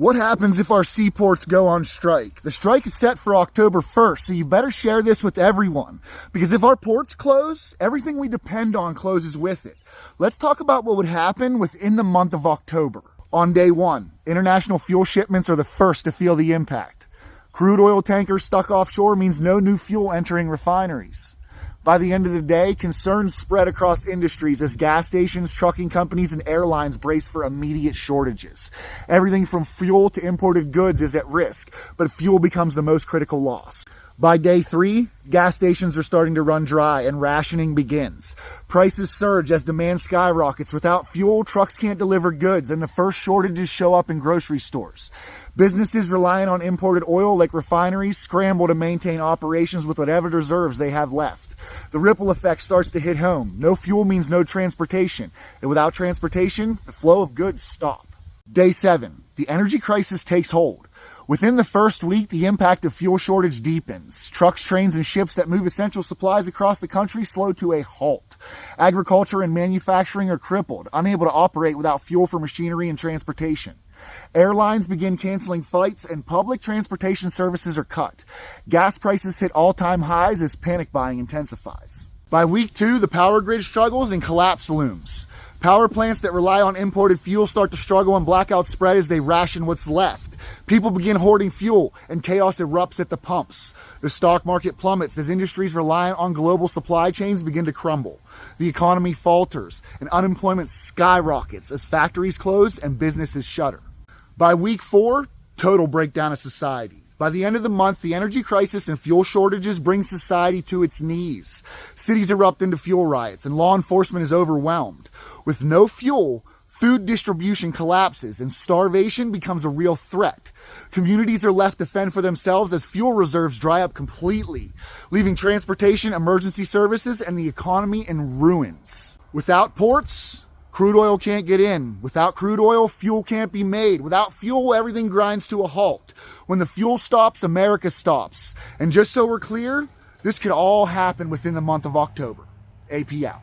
What happens if our seaports go on strike? The strike is set for October 1st, so you better share this with everyone. Because if our ports close, everything we depend on closes with it. Let's talk about what would happen within the month of October. On day one, international fuel shipments are the first to feel the impact. Crude oil tankers stuck offshore means no new fuel entering refineries. By the end of the day, concerns spread across industries as gas stations, trucking companies, and airlines brace for immediate shortages. Everything from fuel to imported goods is at risk, but fuel becomes the most critical loss. By day 3, gas stations are starting to run dry and rationing begins. Prices surge as demand skyrockets. Without fuel, trucks can't deliver goods, and the first shortages show up in grocery stores. Businesses relying on imported oil, like refineries, scramble to maintain operations with whatever reserves they have left. The ripple effect starts to hit home. No fuel means no transportation, and without transportation, the flow of goods stop. Day 7, the energy crisis takes hold. Within the first week, the impact of fuel shortage deepens. Trucks, trains, and ships that move essential supplies across the country slow to a halt. Agriculture and manufacturing are crippled, unable to operate without fuel for machinery and transportation. Airlines begin canceling flights and public transportation services are cut. Gas prices hit all-time highs as panic buying intensifies. By week 2, the power grid struggles and collapse looms. Power plants that rely on imported fuel start to struggle and blackouts spread as they ration what's left. People begin hoarding fuel and chaos erupts at the pumps. The stock market plummets as industries reliant on global supply chains begin to crumble. The economy falters and unemployment skyrockets as factories close and businesses shutter. By week 4, total breakdown of society. By the end of the month, the energy crisis and fuel shortages bring society to its knees. Cities erupt into fuel riots and law enforcement is overwhelmed. With no fuel, food distribution collapses and starvation becomes a real threat. Communities are left to fend for themselves as fuel reserves dry up completely, leaving transportation, emergency services, and the economy in ruins. Without ports, crude oil can't get in. Without crude oil, fuel can't be made. Without fuel, everything grinds to a halt. When the fuel stops, America stops. And just so we're clear, this could all happen within the month of October. AP out.